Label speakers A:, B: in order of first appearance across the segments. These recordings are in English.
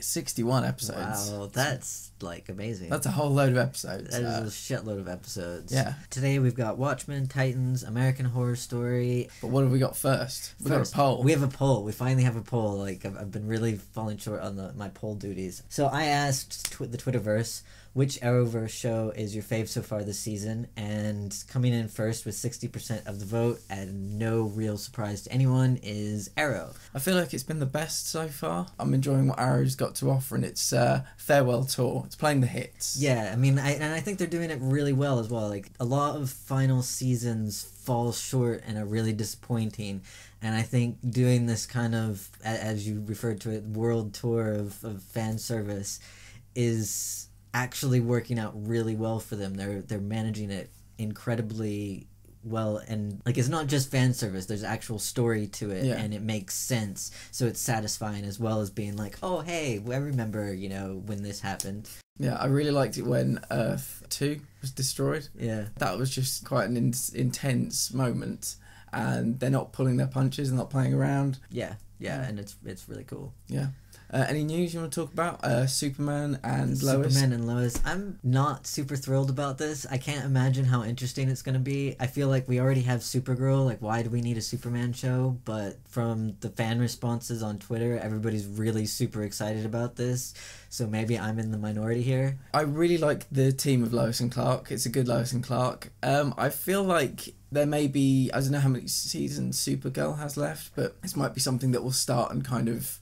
A: 61 episodes.
B: Wow, that's like amazing.
A: That's a whole load of episodes.
B: That is a shitload of episodes.
A: Yeah.
B: Today we've got Watchmen, Titans, American Horror Story.
A: But what have we got first? We've got a poll.
B: We have a poll. We finally have a poll. Like, I've been really falling short on my poll duties. So I asked the Twitterverse, which Arrowverse show is your fave so far this season? And coming in first with 60% of the vote, and no real surprise to anyone, is Arrow.
A: I feel like it's been the best so far. I'm enjoying what Arrow's got to offer, and its farewell tour. It's playing the hits.
B: Yeah, I mean, I think they're doing it really well as well. Like, a lot of final seasons fall short and are really disappointing. And I think doing this kind of, as you referred to it, world tour of fan service is actually working out really well for them. They're managing it incredibly well, and like, it's not just fan service, there's actual story to it.
A: Yeah.
B: And it makes sense, so it's satisfying as well as being like, oh hey, I remember, you know, when this happened.
A: Yeah, I really liked it when Earth 2 was destroyed.
B: Yeah,
A: That was just quite an intense moment, and they're not pulling their punches and not playing around.
B: yeah, and it's really cool.
A: Yeah. Any news you want to talk about? Superman and Lois?
B: Superman and Lois. I'm not super thrilled about this. I can't imagine how interesting it's going to be. I feel like we already have Supergirl. Like, why do we need a Superman show? But from the fan responses on Twitter, everybody's really super excited about this. So maybe I'm in the minority here.
A: I really like the team of Lois and Clark. It's a good Lois and Clark. I feel like there may be, I don't know how many seasons Supergirl has left, but this might be something that will start and kind of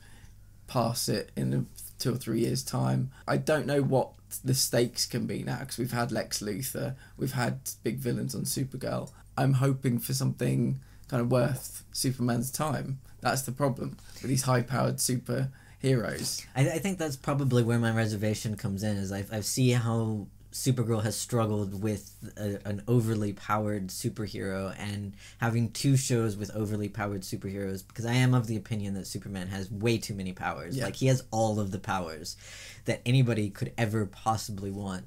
A: pass it in 2 or 3 years' time. I don't know what the stakes can be now, because we've had Lex Luthor, we've had big villains on Supergirl. I'm hoping for something kind of worth Superman's time. That's the problem with these high-powered superheroes.
B: I think that's probably where my reservation comes in, is I see how Supergirl has struggled with an overly powered superhero, and having 2 shows with overly powered superheroes, because I am of the opinion that Superman has way too many powers.
A: Yeah.
B: Like, he has all of the powers that anybody could ever possibly want.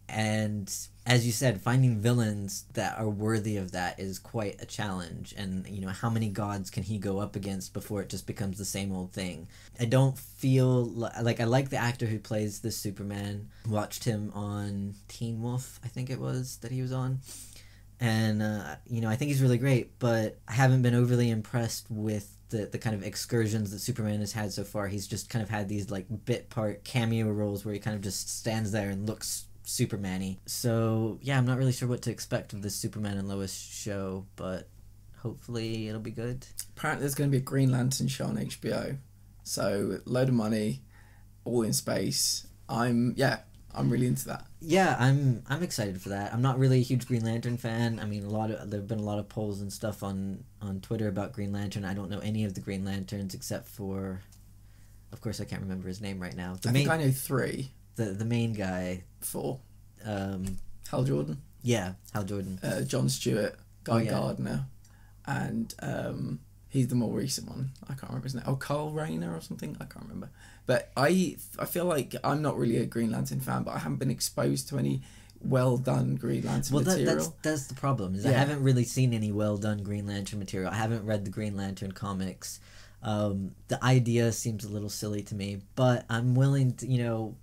B: And as you said, finding villains that are worthy of that is quite a challenge. And, you know, how many gods can he go up against before it just becomes the same old thing? I don't feel like I like the actor who plays this Superman. Watched him on Teen Wolf, I think it was, that he was on. And, you know, I think he's really great, but I haven't been overly impressed with the kind of excursions that Superman has had so far. He's just kind of had these, like, bit part cameo roles where he kind of just stands there and looks Superman-y. So yeah, I'm not really sure what to expect of this Superman and Lois show, but hopefully it'll be good.
A: Apparently there's going to be a Green Lantern show on HBO, so load of money, all in space. I'm really into that.
B: Yeah, I'm excited for that. I'm not really a huge Green Lantern fan. I mean, there've been a lot of polls and stuff on Twitter about Green Lantern. I don't know any of the Green Lanterns except for, of course, I can't remember his name right now.
A: I think I know 3.
B: The main guy.
A: 4. Hal Jordan.
B: Yeah, Hal Jordan.
A: Jon Stewart, Guy
B: yeah.
A: Gardner, and he's the more recent one. I can't remember his name. Oh, Carl Rayner or something. I can't remember. But I feel like I'm not really a Green Lantern fan, but I haven't been exposed to any well done Green Lantern material.
B: That's the problem. Is I haven't really seen any well done Green Lantern material. I haven't read the Green Lantern comics. The idea seems a little silly to me, but I'm willing to, you know,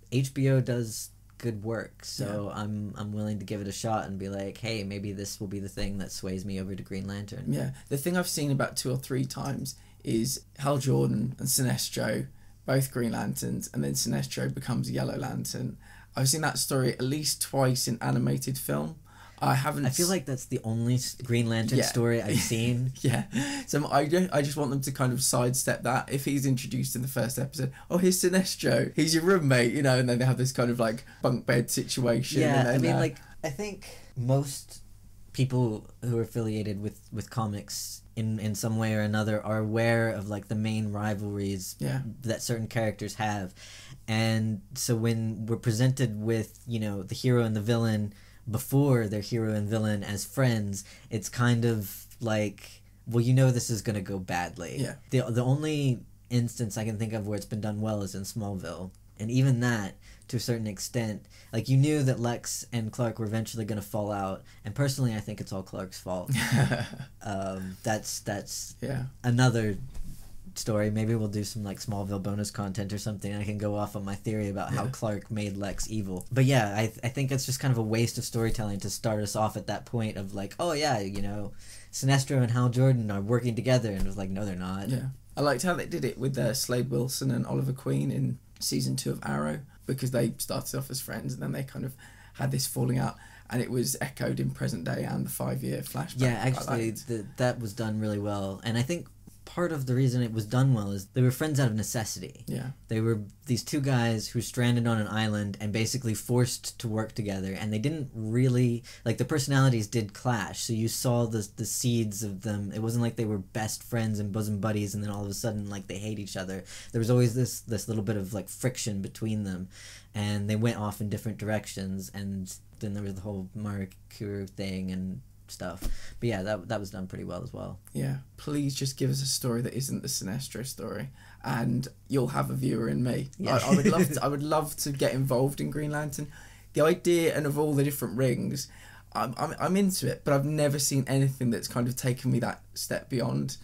B: HBO does good work, so yeah. I'm willing to give it a shot and be like, hey, maybe this will be the thing that sways me over to Green Lantern.
A: Yeah, the thing I've seen about 2 or 3 times is Hal Jordan and Sinestro, both Green Lanterns, and then Sinestro becomes a Yellow Lantern. I've seen that story at least twice in animated film. I feel
B: like that's the only Green Lantern story I've seen.
A: Yeah. So I just want them to kind of sidestep that. If he's introduced in the first episode, oh, here's Sinestro, he's your roommate, you know, and then they have this kind of like bunk bed situation.
B: Yeah,
A: and then,
B: I mean, I think most people who are affiliated with comics in some way or another are aware of like the main rivalries that certain characters have. And so when we're presented with, you know, the hero and the villain before they're hero and villain as friends, it's kind of like, well, you know, this is going to go badly.
A: Yeah.
B: The only instance I can think of where it's been done well is in Smallville. And even that, to a certain extent, like, you knew that Lex and Clark were eventually going to fall out. And personally, I think it's all Clark's fault. That's another story. Maybe we'll do some like Smallville bonus content or something, and I can go off on my theory about how Clark made Lex evil. But yeah, I think it's just kind of a waste of storytelling to start us off at that point of like, oh yeah, you know, Sinestro and Hal Jordan are working together, and it was like, no, they're not.
A: Yeah, I liked how they did it with Slade Wilson and Oliver Queen in season 2 of Arrow, because they started off as friends and then they kind of had this falling out, and it was echoed in present day and the 5-year flashback.
B: Yeah, actually, that was done really well, and I think part of the reason it was done well is they were friends out of necessity.
A: Yeah.
B: They were these two guys who were stranded on an island and basically forced to work together, and they didn't really, like, the personalities did clash, so you saw the seeds of them. It wasn't like they were best friends and bosom buddies and then all of a sudden, like, they hate each other. There was always this little bit of, like, friction between them, and they went off in different directions, and then there was the whole Marie-Curie thing and stuff. But yeah, that was done pretty well as well.
A: Yeah. Please just give us a story that isn't the Sinestro story, and you'll have a viewer in me.
B: Yeah.
A: I would love to get involved in Green Lantern. The idea and of all the different rings, I'm into it, but I've never seen anything that's kind of taken me that step beyond.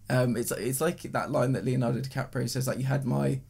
A: It's like that line that Leonardo DiCaprio says, like, you had my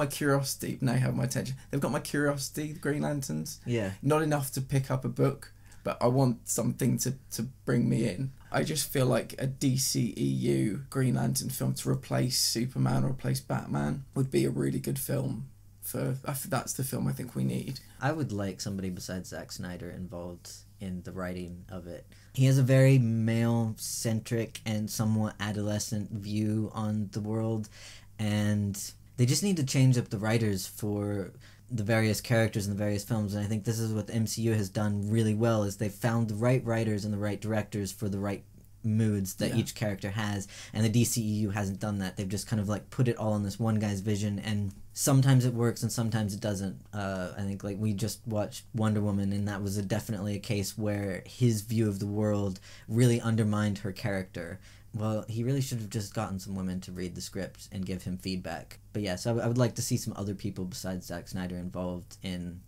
A: curiosity, now you have my attention. They've got my curiosity, the Green Lanterns.
B: Yeah.
A: Not enough to pick up a book, but I want something to bring me in. I just feel like a DCEU Green Lantern film to replace Superman or replace Batman would be a really good film. That's the film I think we need.
B: I would like somebody besides Zack Snyder involved in the writing of it. He has a very male-centric and somewhat adolescent view on the world, and they just need to change up the writers for the various characters in the various films, and I think this is what the MCU has done really well, is they've found the right writers and the right directors for the right moods that each character has, and the DCEU hasn't done that. They've just kind of like put it all on this one guy's vision, and sometimes it works and sometimes it doesn't. I think like we just watched Wonder Woman, and that was definitely a case where his view of the world really undermined her character. Well, he really should have just gotten some women to read the script and give him feedback. But yes, I would like to see some other people besides Zack Snyder involved in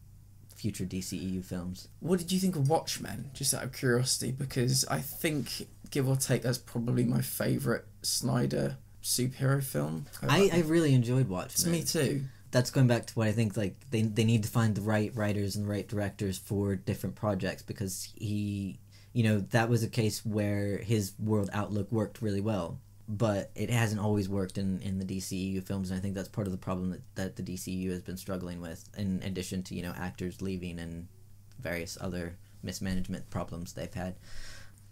B: future DCEU films.
A: What did you think of Watchmen, just out of curiosity? Because I think, give or take, that's probably my favourite Snyder superhero film.
B: I really enjoyed Watchmen.
A: Me too.
B: That's going back to what I think, like, they need to find the right writers and the right directors for different projects, because he... You know, that was a case where his world outlook worked really well, but it hasn't always worked in the DCEU films, and I think that's part of the problem that the DCEU has been struggling with, in addition to, you know, actors leaving and various other mismanagement problems they've had.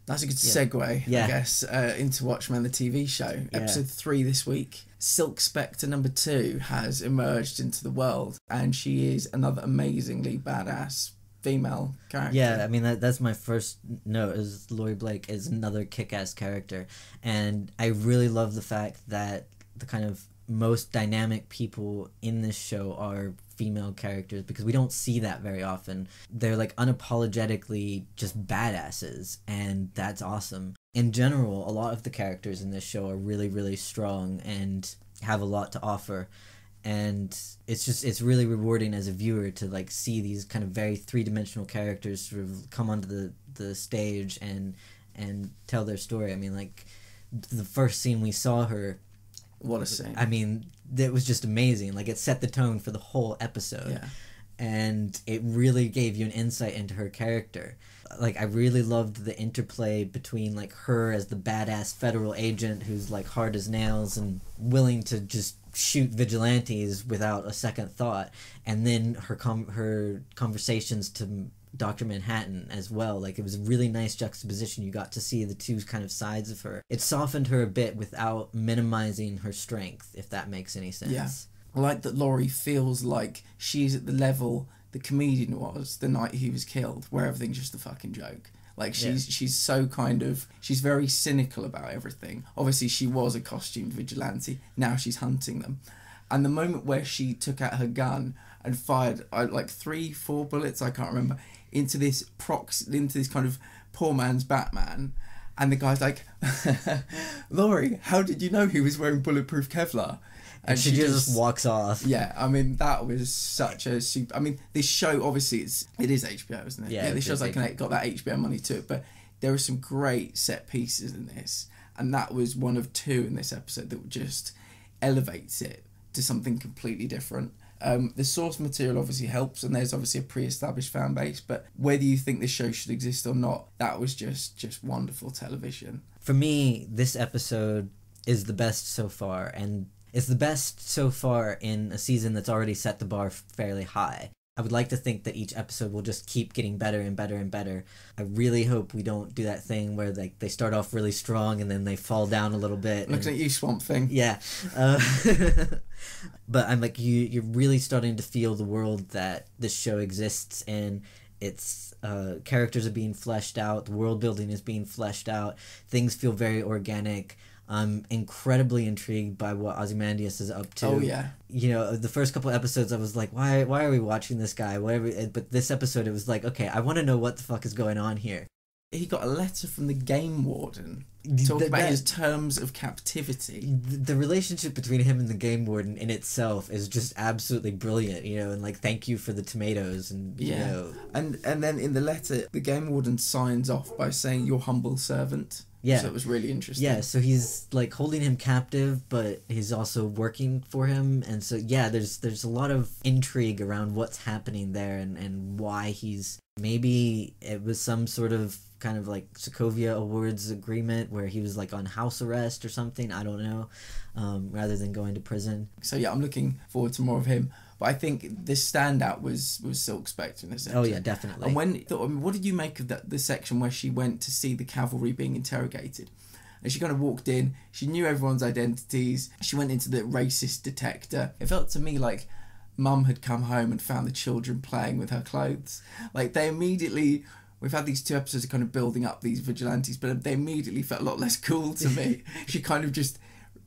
A: That's a good segue, I guess, into Watchmen, the TV show.
B: Yeah.
A: Episode 3 this week. Silk Spectre number 2 has emerged into the world, and she is another amazingly badass female character.
B: Yeah, I mean, that's my first note, is Laurie Blake is another kick-ass character, and I really love the fact that the kind of most dynamic people in this show are female characters, because we don't see that very often. They're like unapologetically just badasses, and that's awesome. In general, a lot of the characters in this show are really, really strong and have a lot to offer. And it's really rewarding as a viewer to like see these kind of very three-dimensional characters sort of come onto the stage and tell their story. I mean, like, the first scene we saw her,
A: what a scene.
B: I mean, it was just amazing. Like, it set the tone for the whole episode.
A: Yeah.
B: And it really gave you an insight into her character. Like, I really loved the interplay between, like, her as the badass federal agent who's, like, hard as nails and willing to just shoot vigilantes without a second thought, and then her conversations to Dr. Manhattan as well. Like, it was a really nice juxtaposition. You got to see the two kind of sides of her. It softened her a bit without minimizing her strength, if that makes any sense.
A: Yeah. I like that Laurie feels like she's at the level the comedian was the night he was killed, where everything's just a fucking joke. Like, she's so kind of... She's very cynical about everything. Obviously, she was a costumed vigilante. Now she's hunting them. And the moment where she took out her gun and fired, like, 3-4 bullets, I can't remember, into this kind of poor man's Batman. And the guy's like, Laurie, how did you know he was wearing bulletproof Kevlar?
B: And she just walks off.
A: Yeah, I mean, that was such a super... I mean, this show, obviously, it is HBO, isn't it?
B: Yeah,
A: this show's like got that HBO money to it, but there were some great set pieces in this, and that was one of 2 in this episode that were just... elevates it to something completely different. The source material obviously helps, and there's obviously a pre-established fan base, but whether you think this show should exist or not, that was just wonderful television.
B: For me, this episode is the best so far, and it's the best so far in a season that's already set the bar fairly high. I would like to think that each episode will just keep getting better and better and better. I really hope we don't do that thing where they start off really strong and then they fall down a little bit.
A: Looking at you, Swamp Thing.
B: Yeah. But I'm like, you're really starting to feel the world that this show exists in. Its characters are being fleshed out. The world building is being fleshed out. Things feel very organic. I'm incredibly intrigued by what Ozymandias is up to.
A: Oh, yeah.
B: You know, the first couple episodes, I was like, why are we watching this guy? But this episode, it was like, okay, I want to know what the fuck is going on here.
A: He got a letter from the game warden talking about his terms of captivity.
B: The relationship between him and the game warden in itself is just absolutely brilliant, you know, and like, thank you for the tomatoes, and you know.
A: And then in the letter, the game warden signs off by saying, "Your humble servant."
B: Yeah.
A: So it was really interesting.
B: Yeah, so he's like holding him captive, but he's also working for him, and so there's a lot of intrigue around what's happening there, and why he's, maybe it was some sort of kind of like Sokovia Awards agreement where he was like on house arrest or something, I don't know, rather than going to prison.
A: So yeah, I'm looking forward to more of him. But I think the standout was Silk Spectre in this episode.
B: Oh yeah, definitely.
A: And what did you make of the section where she went to see the cavalry being interrogated? And she kind of walked in, she knew everyone's identities, she went into the racist detector. It felt to me like Mum had come home and found the children playing with her clothes. Like, they immediately... We've had these 2 episodes of kind of building up these vigilantes, but they immediately felt a lot less cool to me. She kind of just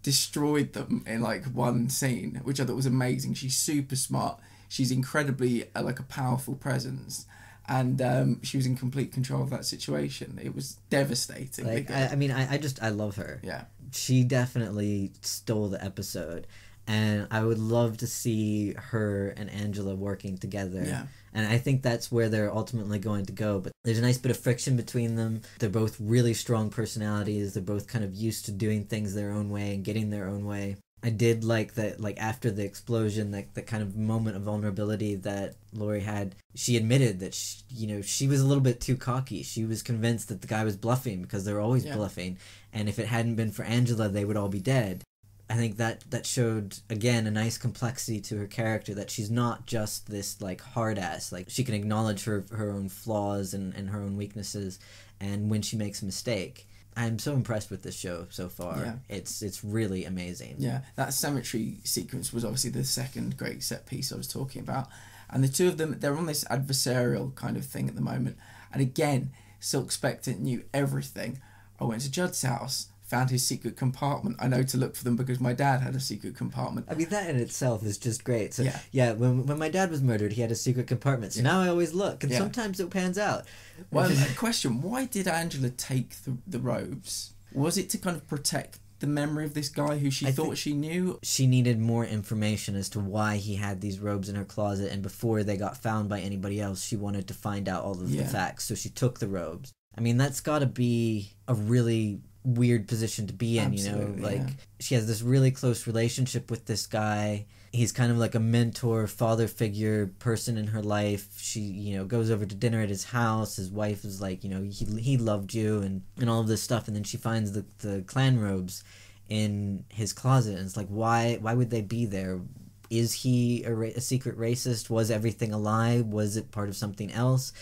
A: destroyed them in like one scene, which I thought was amazing. She's super smart. She's incredibly like a powerful presence, and she was in complete control of that situation. It was devastating.
B: Like, I love her.
A: Yeah,
B: she definitely stole the episode, and I would love to see her and Angela working together.
A: Yeah.
B: And I think that's where they're ultimately going to go. But there's a nice bit of friction between them. They're both really strong personalities. They're both kind of used to doing things their own way and getting their own way. I did like that, like after the explosion, like the kind of moment of vulnerability that Laurie had, she admitted that she was a little bit too cocky. She was convinced that the guy was bluffing because they're always bluffing. And if it hadn't been for Angela, they would all be dead. I think that showed, again, a nice complexity to her character, that she's not just this, like, hard ass. Like, she can acknowledge her own flaws and her own weaknesses, and when she makes a mistake. I'm so impressed with this show so far.
A: Yeah.
B: It's really amazing.
A: Yeah, that cemetery sequence was obviously the second great set piece I was talking about. And the two of them, they're on this adversarial kind of thing at the moment. And again, Silk Spectre knew everything. I went to Judd's house, found his secret compartment. I know to look for them because my dad had a secret compartment.
B: I mean, that in itself is just great. So
A: yeah,
B: when my dad was murdered, he had a secret compartment. So now I always look, and sometimes it pans out.
A: Well, a question, why did Angela take the robes? Was it to kind of protect the memory of this guy who she thought she knew?
B: She needed more information as to why he had these robes in her closet, and before they got found by anybody else, she wanted to find out all of the facts, so she took the robes. I mean, that's got to be a really weird position to be in.
A: Absolutely,
B: you know, like she has this really close relationship with this guy. He's kind of like a mentor, father figure person in her life. She, you know, goes over to dinner at his house. His wife is like, you know, he loved you, and all of this stuff, and then she finds the clan robes in his closet, and it's like, why would they be there? Is he a secret racist? Was everything a lie? Was it part of something else?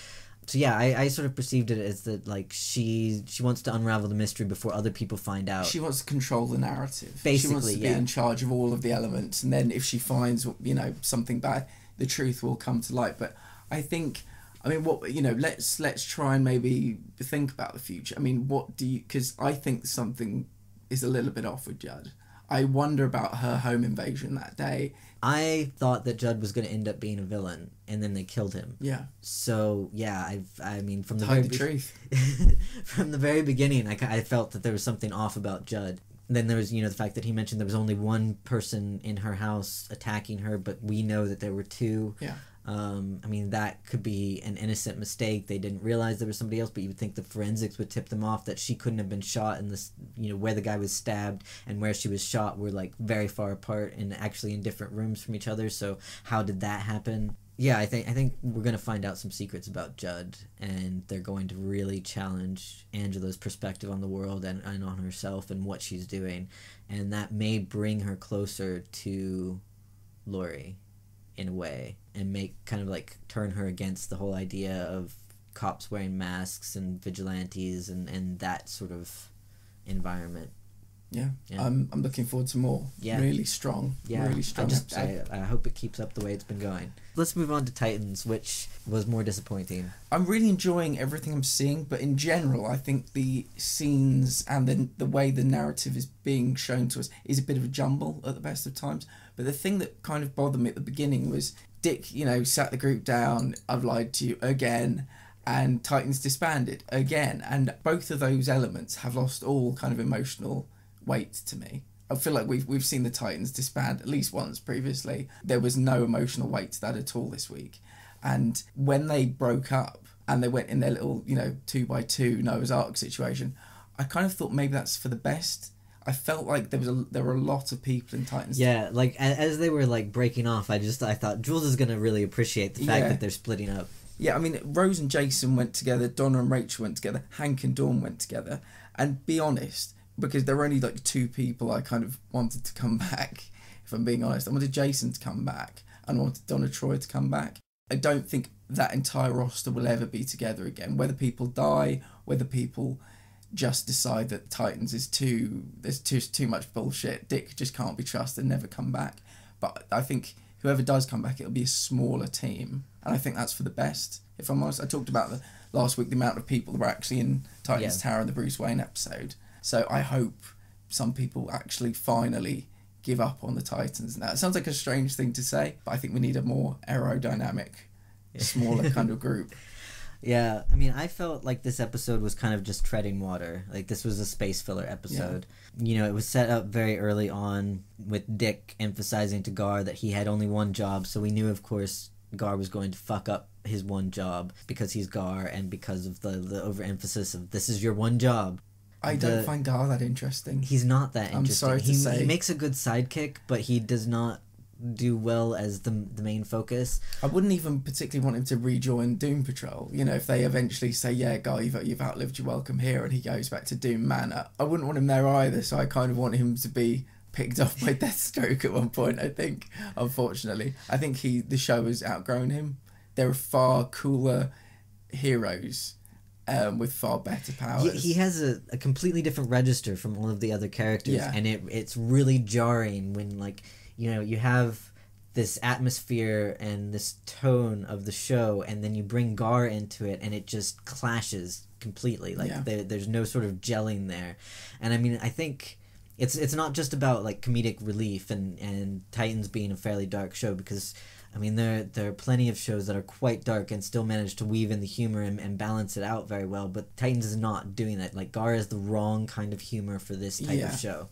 B: So yeah, I sort of perceived it as that, like, she wants to unravel the mystery before other people find out.
A: She wants to control the narrative.
B: Basically,
A: she wants to be in charge of all of the elements, and then if she finds, you know, something bad, the truth will come to light. But I think, I mean, what, you know, let's try and maybe think about the future. I mean, what do you? Because I think something is a little bit off with Judd. I wonder about her home invasion that day.
B: I thought that Judd was going to end up being a villain, and then they killed him.
A: Yeah.
B: So yeah, I mean, from the
A: truth.
B: From the very beginning, I felt that there was something off about Judd. And then there was, you know, the fact that he mentioned there was only one person in her house attacking her, but we know that there were two.
A: Yeah.
B: I mean, that could be an innocent mistake. They didn't realize there was somebody else, but you would think the forensics would tip them off that she couldn't have been shot in this, where the guy was stabbed and where she was shot were like very far apart and actually in different rooms from each other. So how did that happen? Yeah, I think we're going to find out some secrets about Judd, and they're going to really challenge Angela's perspective on the world and on herself and what she's doing. And that may bring her closer to Laurie in a way, and make kind of like turn her against the whole idea of cops wearing masks and vigilantes and that sort of environment.
A: Yeah. I'm looking forward to more.
B: Yeah.
A: Really strong episode.
B: I hope it keeps up the way it's been going. Let's move on to Titans, which was more disappointing.
A: I'm really enjoying everything I'm seeing, but in general, I think the scenes and the way the narrative is being shown to us is a bit of a jumble at the best of times. But the thing that kind of bothered me at the beginning was Dick, sat the group down, I've lied to you again, and Titans disbanded again. And both of those elements have lost all kind of emotional weight to me. I feel like we've seen the Titans disband at least once previously. There was no emotional weight to that at all this week. And when they broke up and they went in their little, 2x2 Noah's Ark situation, I kind of thought maybe that's for the best. I felt like there were a lot of people in Titans.
B: Yeah, like as they were like breaking off, I thought Jules is gonna really appreciate the fact that they're splitting up.
A: Yeah, I mean, Rose and Jason went together, Donna and Rachel went together, Hank and Dawn went together, and be honest, because there were only like two people I kind of wanted to come back, if I'm being honest. I wanted Jason to come back and I wanted Donna Troy to come back. I don't think that entire roster will ever be together again. Whether people die, whether people just decide that Titans is there's too much bullshit, Dick just can't be trusted, never come back. But I think whoever does come back, it'll be a smaller team. And I think that's for the best, if I'm honest. I talked about last week the amount of people that were actually in Titans Tower in the Bruce Wayne episode. So I hope some people actually finally give up on the Titans now. It sounds like a strange thing to say, but I think we need a more aerodynamic, smaller kind of group.
B: Yeah, I mean, I felt like this episode was kind of just treading water. Like, this was a space filler episode. Yeah. It was set up very early on with Dick emphasizing to Gar that he had only one job, so we knew, of course, Gar was going to fuck up his one job because he's Gar and because of the overemphasis of this is your one job.
A: I don't find Gar that interesting.
B: He's not that interesting.
A: I'm sorry to say.
B: He makes a good sidekick, but he does not do well as the main focus.
A: I wouldn't even particularly want him to rejoin Doom Patrol. If they eventually say, yeah, Gar, you've outlived your welcome here, and he goes back to Doom Manor, I wouldn't want him there either, so I kind of want him to be picked off by Deathstroke at one point, I think, unfortunately. I think the show has outgrown him. There are far cooler heroes with far better powers.
B: He has a completely different register from all of the other characters, and it's really jarring when, like, you have this atmosphere and this tone of the show, and then you bring Gar into it, and it just clashes completely. Like, there's no sort of gelling there. And I mean, I think it's not just about, like, comedic relief and Titans being a fairly dark show, because I mean, there are plenty of shows that are quite dark and still manage to weave in the humor and balance it out very well, but Titans is not doing that. Like, Gar is the wrong kind of humor for this type of show.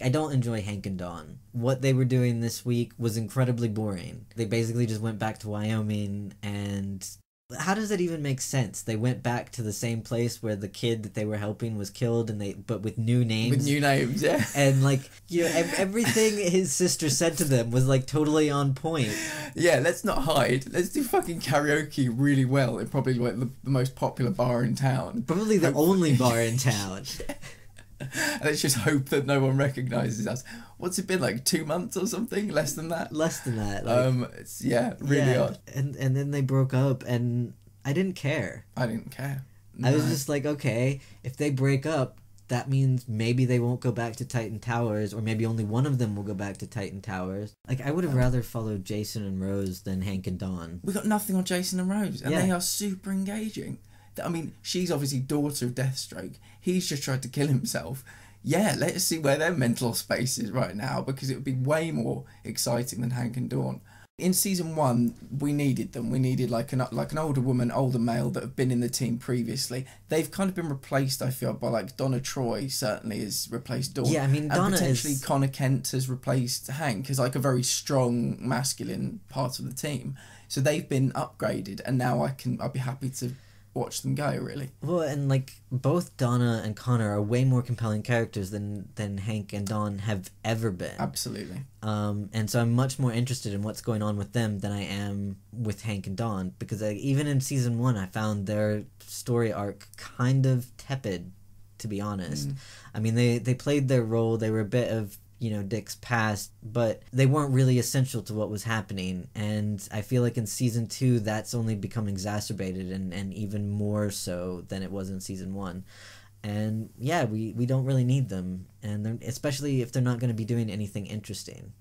B: I don't enjoy Hank and Dawn. What they were doing this week was incredibly boring. They basically just went back to Wyoming, and how does that even make sense? They went back to the same place where the kid that they were helping was killed, but with new names.
A: With new names, yeah.
B: And, like, everything his sister said to them was, like, totally on point.
A: Yeah, let's not hide. Let's do fucking karaoke really well in probably, like, the most popular bar in town.
B: Probably the only bar in town.
A: And let's just hope that no one recognises us. What's it been, like 2 months or something? Less than that?
B: Less than that. Like,
A: it's, really odd.
B: And then they broke up, and I didn't care.
A: I didn't care. No.
B: I was just like, okay, if they break up, that means maybe they won't go back to Titan Towers, or maybe only one of them will go back to Titan Towers. Like, I would have rather followed Jason and Rose than Hank and Dawn.
A: We got nothing on Jason and Rose, and they are super engaging. I mean, she's obviously daughter of Deathstroke. He's just tried to kill himself. Yeah, let's see where their mental space is right now, because it would be way more exciting than Hank and Dawn. In season 1, we needed them. We needed like an older woman, older male that have been in the team previously. They've kind of been replaced, I feel, by like Donna Troy certainly has replaced Dawn.
B: Yeah, I mean, Donna
A: and potentially
B: is...
A: Connor Kent has replaced Hank as like a very strong masculine part of the team. So they've been upgraded, and now I'd be happy to watch them go, really.
B: Well, and like both Donna and Connor are way more compelling characters than Hank and Dawn have ever been.
A: Absolutely.
B: And so I'm much more interested in what's going on with them than I am with Hank and Dawn, because even in season 1 I found their story arc kind of tepid, to be honest. I mean, they played their role. They were a bit of, you know, Dick's past, but they weren't really essential to what was happening. And I feel like in season 2 that's only become exacerbated and even more so than it was in season 1. And yeah, we don't really need them, and especially if they're not going to be doing anything interesting.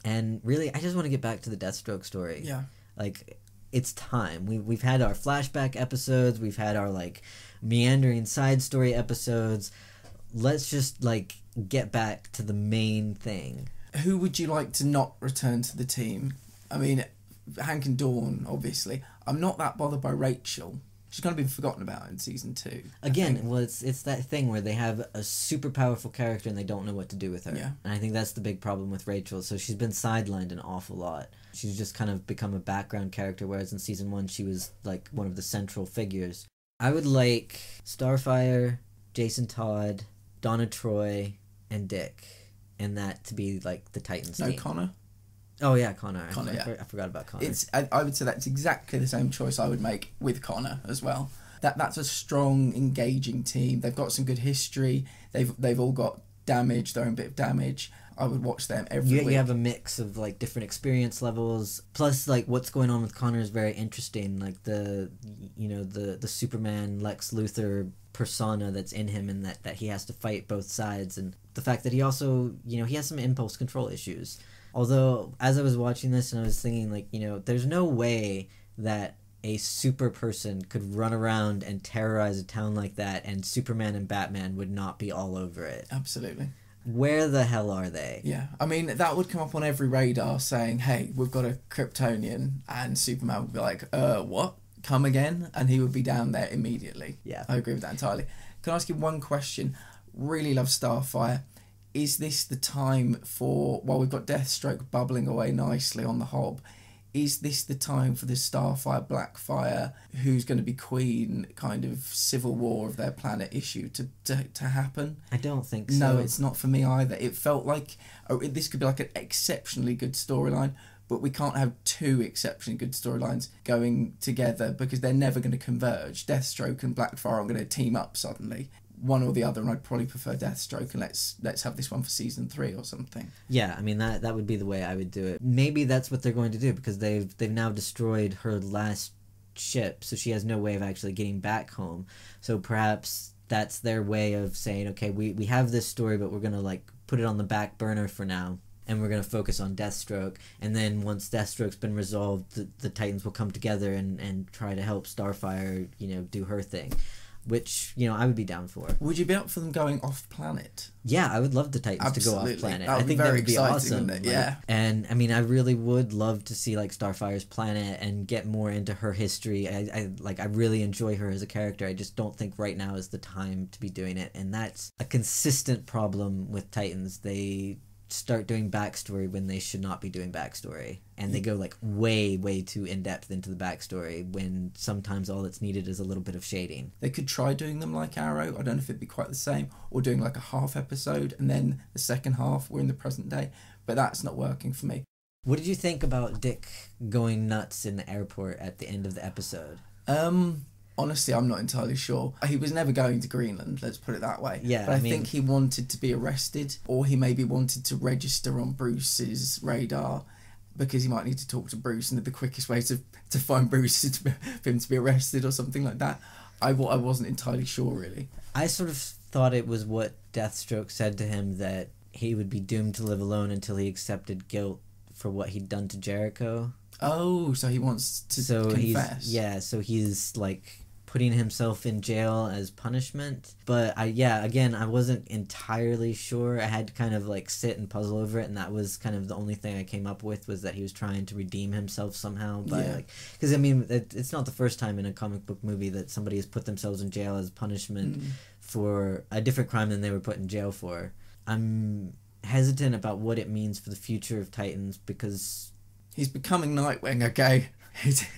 B: And really, I just want to get back to the Deathstroke story.
A: Yeah.
B: Like, it's time. We've had our flashback episodes, we've had our like meandering side story episodes. Let's just like get back to the main thing.
A: Who would you like to not return to the team? I mean, Hank and Dawn, obviously. I'm not that bothered by Rachel. She's kind of been forgotten about in season 2.
B: Again, well, it's that thing where they have a super powerful character and they don't know what to do with her.
A: Yeah.
B: And I think that's the big problem with Rachel. So she's been sidelined an awful lot. She's just kind of become a background character, whereas in season 1 she was like one of the central figures. I would like Starfire, Jason Todd, Donna Troy, and Dick, and that to be like the Titans team.
A: No, Connor?
B: Oh yeah, Connor.
A: Yeah.
B: I forgot about Connor.
A: I would say that's exactly the same choice I would make with Connor as well. That's a strong, engaging team. They've got some good history. They've all got damage, their own bit of damage. I would watch them every week.
B: You have a mix of like different experience levels. Plus, like what's going on with Connor is very interesting. Like the Superman Lex Luthor persona that's in him, and that he has to fight both sides, and the fact that he also, you know, he has some impulse control issues. Although, as I was watching this and I was thinking, like, you know, there's no way that a super person could run around and terrorize a town like that and Superman and Batman would not be all over it.
A: Absolutely.
B: Where the hell are they?
A: Yeah, I mean, that would come up on every radar saying, hey, we've got a Kryptonian, and Superman would be like, what? Come again? And he would be down there immediately.
B: Yeah.
A: I agree with that entirely. Can I ask you one question? Really love Starfire. Is this the time for, while we've got Deathstroke bubbling away nicely on the hob, is this the time for the Starfire, Blackfire, who's going to be queen, kind of civil war of their planet issue to happen?
B: I don't think so.
A: No, it's not for me either. It felt like this could be like an exceptionally good storyline, but we can't have two exceptionally good storylines going together because they're never going to converge. Deathstroke and Blackfire are going to team up suddenly. One or the other, and I'd probably prefer Deathstroke, and let's have this one for season 3 or something.
B: Yeah, I mean that would be the way I would do it. Maybe that's what they're going to do because they've now destroyed her last ship, so she has no way of actually getting back home. So perhaps that's their way of saying, okay, we have this story, but we're gonna like put it on the back burner for now, and we're gonna focus on Deathstroke. And then once Deathstroke's been resolved, the Titans will come together and try to help Starfire, you know, do her thing. Which, you know, I would be down for.
A: Would you be up for them going off planet?
B: Yeah, I would love the Titans
A: Absolutely.
B: to go off planet.
A: I think
B: that would be
A: exciting,
B: awesome.
A: wouldn't it? Yeah.
B: And I mean, I really would love to see like Starfire's planet and get more into her history. I really enjoy her as a character. I just don't think right now is the time to be doing it. And that's a consistent problem with Titans. They start doing backstory when they should not be doing backstory, and they go like way too in-depth into the backstory when sometimes all that's needed is a little bit of shading.
A: They could try doing them like Arrow. I don't know if it'd be quite the same, or doing like a half episode and then the second half we're in the present day, but that's not working for me.
B: What did you think about Dick going nuts in the airport at the end of the episode?
A: Honestly, I'm not entirely sure. He was never going to Greenland, let's put it that way.
B: Yeah,
A: but I think he wanted to be arrested, or he maybe wanted to register on Bruce's radar because he might need to talk to Bruce, and the quickest way to find Bruce is for him to be arrested or something like that. I wasn't entirely sure, really.
B: I sort of thought it was what Deathstroke said to him, that he would be doomed to live alone until he accepted guilt for what he'd done to Jericho.
A: Oh, so he wants to confess.
B: So he's like putting himself in jail as punishment. But I wasn't entirely sure. I had to kind of like sit and puzzle over it, and that was kind of the only thing I came up with, was that he was trying to redeem himself somehow by like, because I mean it's not the first time in a comic book movie that somebody has put themselves in jail as punishment for a different crime than they were put in jail for. I'm hesitant about what it means for the future of Titans, because
A: he's becoming Nightwing. Okay.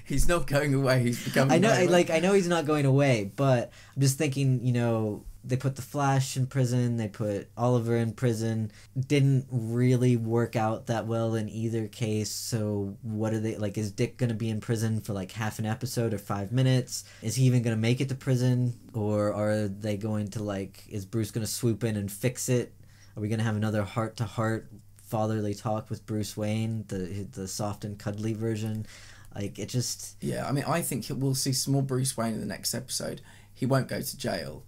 A: He's not going away. He's becoming.
B: I know he's not going away, but I'm just thinking. You know, they put the Flash in prison. They put Oliver in prison. Didn't really work out that well in either case. So what are they like? Is Dick going to be in prison for like half an episode or 5 minutes? Is he even going to make it to prison, or are they going to like? Is Bruce going to swoop in and fix it? Are we going to have another heart-to-heart fatherly talk with Bruce Wayne, the soft and cuddly version? Like, it just...
A: Yeah, I mean, I think we'll see some more Bruce Wayne in the next episode. He won't go to jail.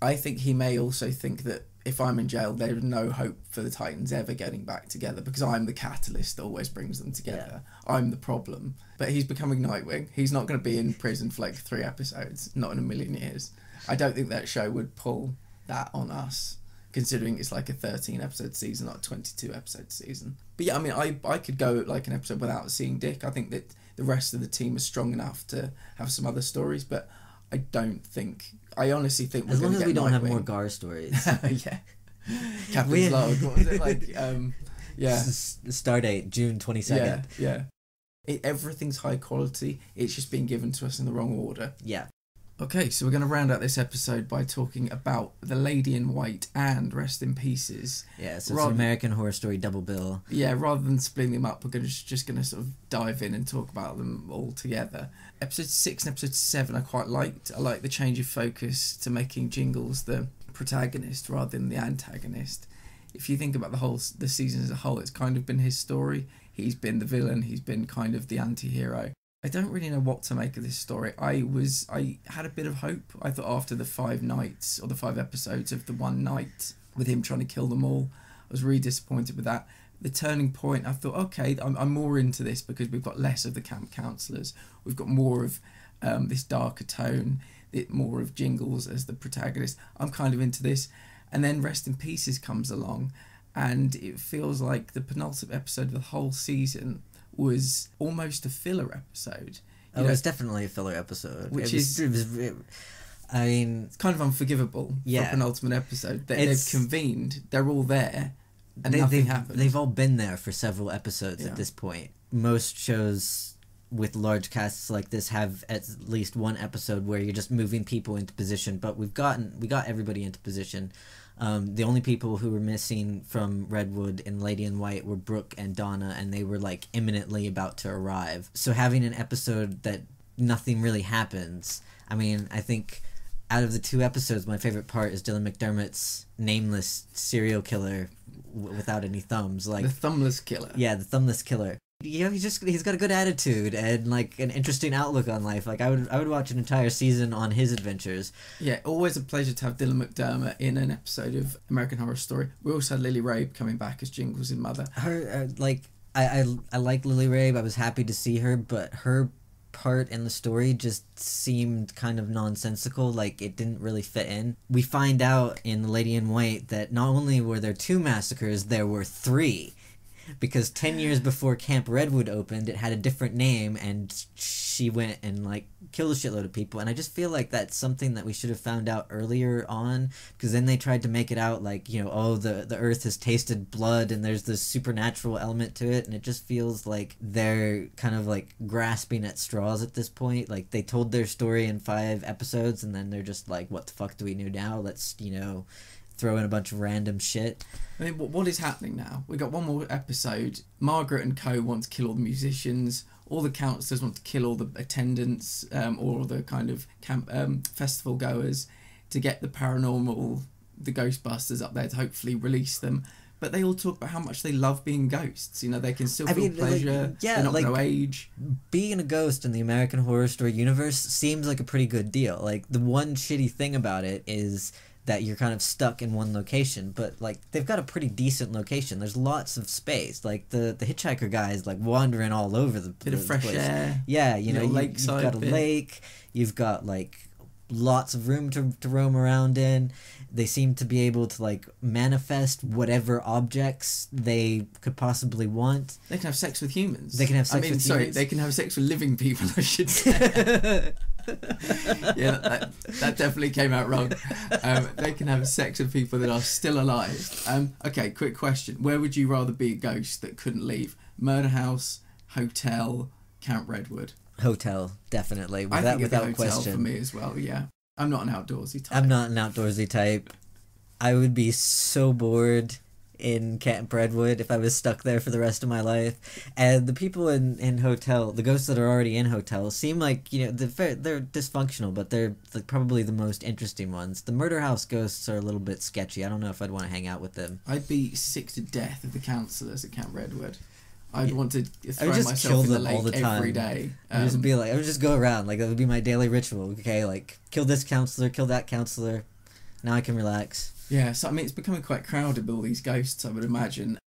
A: I think he may also think that if I'm in jail, there's no hope for the Titans ever getting back together, because I'm the catalyst that always brings them together. Yeah. I'm the problem. But he's becoming Nightwing. He's not going to be in prison for like 3 episodes. Not in a million years. I don't think that show would pull that on us, considering it's like a 13-episode season, not a 22-episode season. But yeah, I mean, I could go like an episode without seeing Dick. I think that the rest of the team is strong enough to have some other stories, but I honestly think we're
B: as long as we don't have
A: Nightwing.
B: More Gar stories.
A: Yeah. Captain's Log, what was it like? Yeah.
B: Stardate, June 22nd.
A: Yeah. Everything's high quality. It's just being given to us in the wrong order.
B: Yeah.
A: Okay, so we're going to round out this episode by talking about The Lady in White and Rest in Pieces.
B: Yeah, so it's an American Horror Story double bill.
A: Yeah, rather than splitting them up, we're just going to sort of dive in and talk about them all together. Episode 6 and episode 7 I quite liked. I like the change of focus to making Jingles the protagonist rather than the antagonist. If you think about the season as a whole, it's kind of been his story. He's been the villain, he's been kind of the anti-hero. I don't really know what to make of this story. I had a bit of hope. I thought after the 5 nights, or the 5 episodes of the one night with him trying to kill them all, I was really disappointed with that. The turning point, I thought, okay, I'm more into this because we've got less of the camp counsellors. We've got more of this darker tone, more of Jingles as the protagonist. I'm kind of into this. And then Rest in Pieces comes along, and it feels like the penultimate episode of the whole season was almost a filler episode.
B: It was definitely a filler episode. I mean,
A: it's kind of unforgivable for a penultimate episode. They've convened, they're all there, and nothing happened.
B: They've all been there for several episodes at this point. Most shows with large casts like this have at least one episode where you're just moving people into position, but we got everybody into position. The only people who were missing from Redwood and Lady in White were Brooke and Donna, and they were like imminently about to arrive. So having an episode that nothing really happens, I mean, I think out of the 2 episodes, my favorite part is Dylan McDermott's nameless serial killer without any thumbs. Like
A: the thumbless killer.
B: Yeah, the thumbless killer. Yeah, he's got a good attitude and like an interesting outlook on life. Like I would watch an entire season on his adventures. Yeah,
A: always a pleasure to have Dylan McDermott in an episode of American Horror Story. We also had Lily Rabe coming back as Jingles' mother.
B: Her I like Lily Rabe. I was happy to see her, but her part in the story just seemed kind of nonsensical. Like it didn't really fit in. We find out in The Lady in White that not only were there 2 massacres, there were 3. Because 10 years before Camp Redwood opened, it had a different name, and she went and like killed a shitload of people. And I just feel like that's something that we should have found out earlier on, because then they tried to make it out like, you know, oh, the earth has tasted blood and there's this supernatural element to it, and it just feels like they're kind of like grasping at straws at this point. Like they told their story in 5 episodes, and then they're just like, what the fuck do we do now? Let's, you know, throw in a bunch of random shit.
A: I mean, what is happening now? We got one more episode. Margaret and co want to kill all the musicians. All the counsellors want to kill all the attendants, all the kind of camp festival goers, to get the paranormal, the Ghostbusters up there to hopefully release them. But they all talk about how much they love being ghosts. You know, they can still feel pleasure.
B: Like, yeah,
A: they're not
B: like,
A: going to age.
B: Being a ghost in the American Horror Story universe seems like a pretty good deal. Like, the one shitty thing about it is that you're kind of stuck in one location, but like they've got a pretty decent location. There's lots of space. Like the hitchhiker guy is like wandering all over the
A: bit of fresh
B: place.
A: air.
B: Yeah, you know, you've got a
A: bit.
B: lake. You've got like lots of room to roam around in. They seem to be able to like manifest whatever objects they could possibly want.
A: They can have sex with humans.
B: They can have sex with humans.
A: They can have sex with living people, I should say. Yeah, that definitely came out wrong. They can have sex with people that are still alive. Okay, quick question. Where would you rather be a ghost that couldn't leave? Murder house, hotel, Camp Redwood?
B: Hotel, definitely.
A: I think
B: Without
A: hotel
B: question.
A: for me as well, yeah. I'm not an outdoorsy type.
B: I'm not an outdoorsy type. I would be so bored in Camp Redwood if I was stuck there for the rest of my life. And the people in hotel, the ghosts that are already in hotels, seem like, you know, they're dysfunctional, but they're probably the most interesting ones. The murder house ghosts are a little bit sketchy. I don't know if I'd want to hang out with them.
A: I'd be sick to death of the counsellors at Camp Redwood. I'd want to throw
B: I would just
A: myself
B: kill
A: in the
B: them
A: lake
B: all the time.
A: every day.
B: I would just go around, like, that would be my daily ritual. Okay, like, kill this counselor, kill that counselor. Now I can relax.
A: Yeah, so I mean, it's becoming quite crowded with all these ghosts, I would imagine.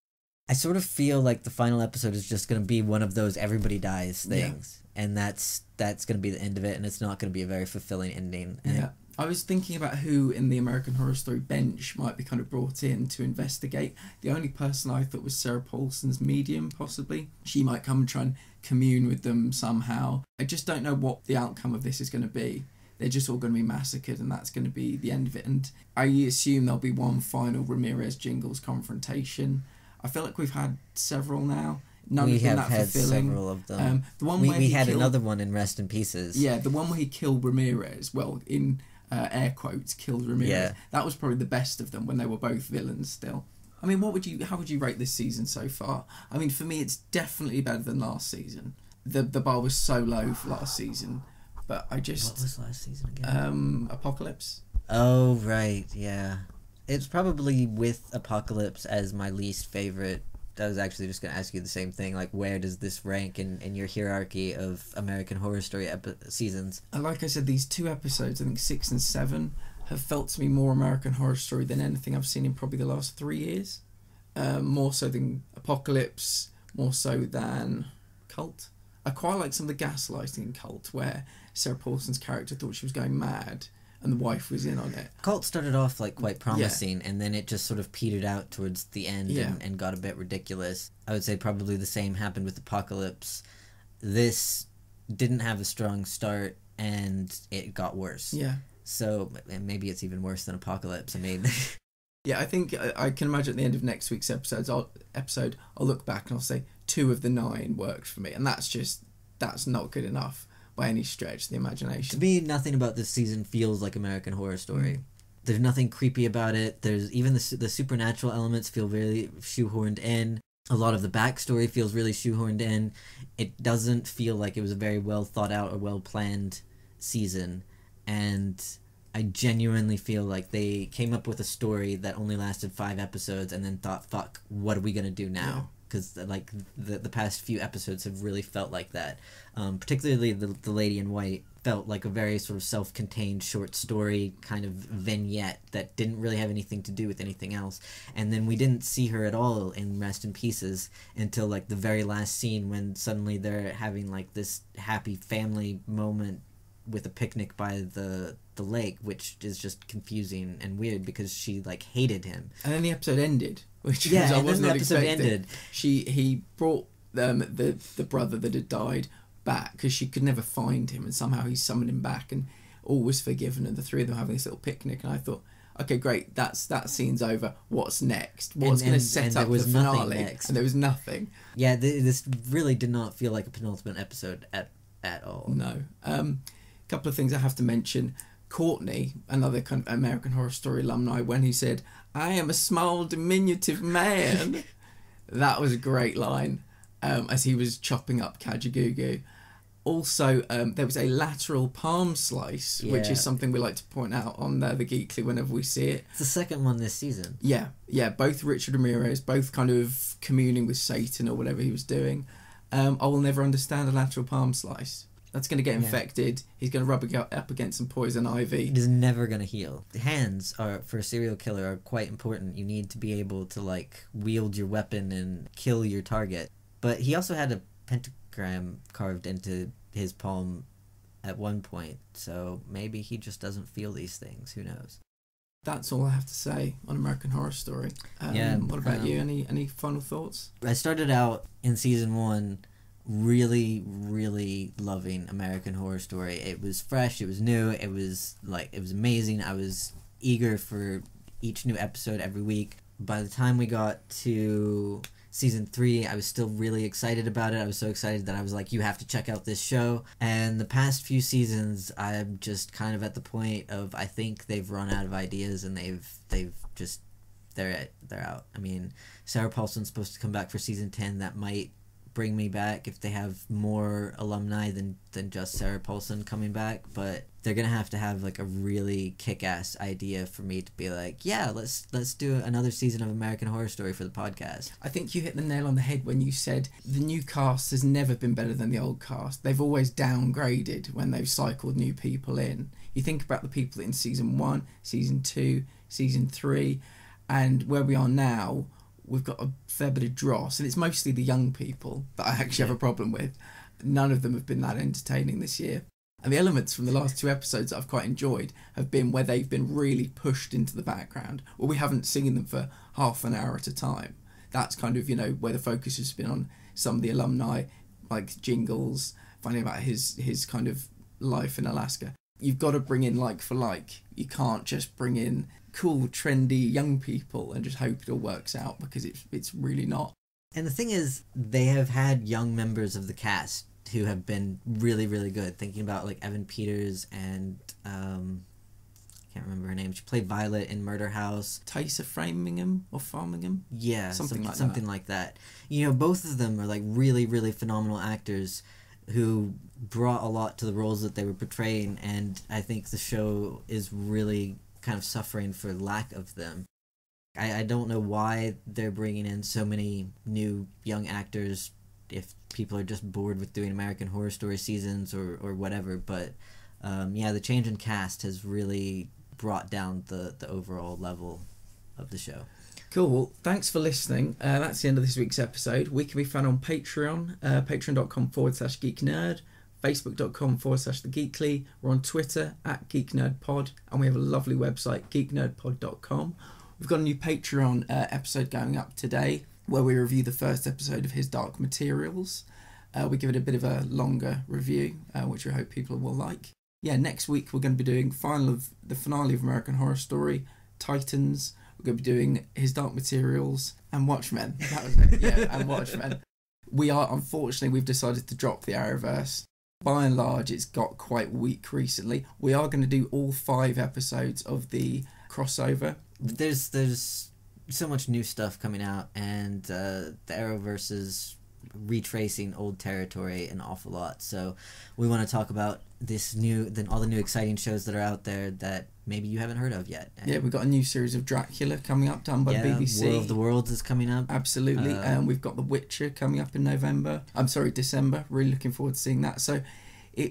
B: I sort of feel like the final episode is just going to be one of those everybody dies things. Yeah. And that's going to be the end of it, and it's not going to be a very fulfilling ending. And
A: yeah. I was thinking about who in the American Horror Story bench might be kind of brought in to investigate. The only person I thought was Sarah Paulson's medium, possibly. She might come and try and commune with them somehow. I just don't know what the outcome of this is going to be. They're just all going to be massacred, and that's going to be the end of it. And I assume there'll be one final Ramirez Jingles confrontation. I feel like we've had several now. None of them that fulfilling.
B: Several of them.
A: The one
B: we had another one in Rest in Pieces.
A: Yeah, the one where he killed Ramirez. Well, in air quotes, killed Ramirez. Yeah. That was probably the best of them when they were both villains still. I mean, how would you rate this season so far? I mean, for me, it's definitely better than last season. The bar was so low for last season, but I just...
B: What was last season again?
A: Apocalypse.
B: Oh, right, yeah. It's probably with Apocalypse as my least favorite. I was actually just going to ask you the same thing. Like, where does this rank in your hierarchy of American Horror Story seasons?
A: Like I said, these two episodes, I think 6 and 7, have felt to me more American Horror Story than anything I've seen in probably the last 3 years. More so than Apocalypse, more so than Cult. I quite like some of the gaslighting in Cult, where Sarah Paulson's character thought she was going mad, and the wife was in on it.
B: Cult started off like quite promising, and then it just sort of petered out towards the end and got a bit ridiculous. I would say probably the same happened with Apocalypse. This didn't have a strong start, and it got worse.
A: Yeah.
B: So maybe it's even worse than Apocalypse. I mean...
A: Yeah, I think I can imagine at the end of next week's episode, I'll look back and I'll say 2 of the 9 worked for me, and that's not good enough by any stretch of the imagination.
B: To me, nothing about this season feels like American Horror Story. There's nothing creepy about it. There's even the supernatural elements feel really shoehorned in. A lot of the backstory feels really shoehorned in. It doesn't feel like it was a very well thought out or well planned season, and I genuinely feel like they came up with a story that only lasted 5 episodes and then thought, fuck, what are we going to do now? Because like the past few episodes have really felt like that. Particularly the Lady in White felt like a very sort of self-contained short story kind of vignette that didn't really have anything to do with anything else. And then we didn't see her at all in Rest in Pieces until like the very last scene, when suddenly they're having like this happy family moment with a picnic by the lake, which is just confusing and weird because she like hated him.
A: And then the episode ended, which
B: I
A: was not expecting.
B: Ended.
A: He brought the brother that had died back because she could never find him, and somehow he summoned him back, and all was forgiven, and the 3 of them having this little picnic. And I thought, okay, great, that scene's over. What's next? What's going to set up the finale? Next. And there was nothing.
B: Yeah, this really did not feel like a penultimate episode at all.
A: No. Couple of things I have to mention. Courtney, another kind of American Horror Story alumni, when he said, "I am a small, diminutive man," that was a great line, as he was chopping up Kajagoogoo. Also, there was a lateral palm slice, which is something we like to point out on the Geekly whenever we see it.
B: It's the second one this season.
A: Yeah, both Richard Ramirez, both kind of communing with Satan or whatever he was doing. I will never understand a lateral palm slice. That's going to get infected. He's going to rub up against some poison ivy.
B: It is never going to heal. The hands for a serial killer are quite important. You need to be able to like wield your weapon and kill your target. But he also had a pentagram carved into his palm at one point. So maybe he just doesn't feel these things. Who knows?
A: That's all I have to say on American Horror Story. What about you? Any final thoughts?
B: I started out in season 1 really, really loving American Horror Story. It was fresh, it was new, it was amazing. I was eager for each new episode every week. By the time we got to season 3, I was still really excited about it. I was so excited that I was like, you have to check out this show. And the past few seasons, I'm just kind of at the point of, I think they've run out of ideas, and they're out. I mean, Sarah Paulson's supposed to come back for season 10. That might bring me back if they have more alumni than just Sarah Paulson coming back, but they're gonna have to have like a really kick-ass idea for me to be like, yeah, let's do another season of American Horror Story for the podcast.
A: I think you hit the nail on the head when you said the new cast has never been better than the old cast. They've always downgraded when they've cycled new people in. You think about the people in season 1, season 2, season 3, and where we are now, we've got a fair bit of dross, and it's mostly the young people that I actually have a problem with. None of them have been that entertaining this year. And the elements from the last 2 episodes that I've quite enjoyed have been where they've been really pushed into the background, or we haven't seen them for half an hour at a time. That's kind of, where the focus has been on some of the alumni, like Jingles, finding about his kind of life in Alaska. You've got to bring in like for like. You can't just bring in cool, trendy young people and just hope it all works out, because it's really not.
B: And the thing is, they have had young members of the cast who have been really, really good. Thinking about like Evan Peters and I can't remember her name. She played Violet in Murder House.
A: Tysa Framingham or Farmingham?
B: Yeah,
A: something
B: like that. Both of them are like really, really phenomenal actors who brought a lot to the roles that they were portraying, and I think the show is really kind of suffering for lack of them. I don't know why they're bringing in so many new young actors, if people are just bored with doing American Horror Story seasons or whatever, but the change in cast has really brought down the overall level of the show.
A: Cool. Well, thanks for listening. That's the end of this week's episode. We can be found on Patreon, patreon.com/geeknerd, facebook.com/thegeekly. We're on Twitter @geeknerdpod, and we have a lovely website, geeknerdpod.com. We've got a new Patreon episode going up today, where we review the first episode of His Dark Materials. We give it a bit of a longer review, which we hope people will like. Yeah, next week we're going to be doing the finale of American Horror Story, Titans. We're going to be doing His Dark Materials and Watchmen. That was it. Yeah, and Watchmen. We've decided to drop the Arrowverse. By and large, it's got quite weak recently. We are going to do all 5 episodes of the crossover.
B: There's so much new stuff coming out, and the Arrowverse is retracing old territory an awful lot. So we want to talk about all the new exciting shows that are out there that maybe you haven't heard of yet.
A: Yeah, we've got a new series of Dracula coming up, done by the BBC.
B: War of the Worlds is coming up.
A: Absolutely. And we've got The Witcher coming up in December. Really looking forward to seeing that. So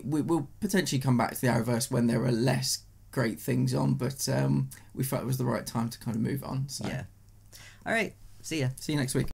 A: we'll potentially come back to the Arrowverse when there are less great things on, but we felt it was the right time to kind of move on. So.
B: Yeah. All right. See ya.
A: See you next week.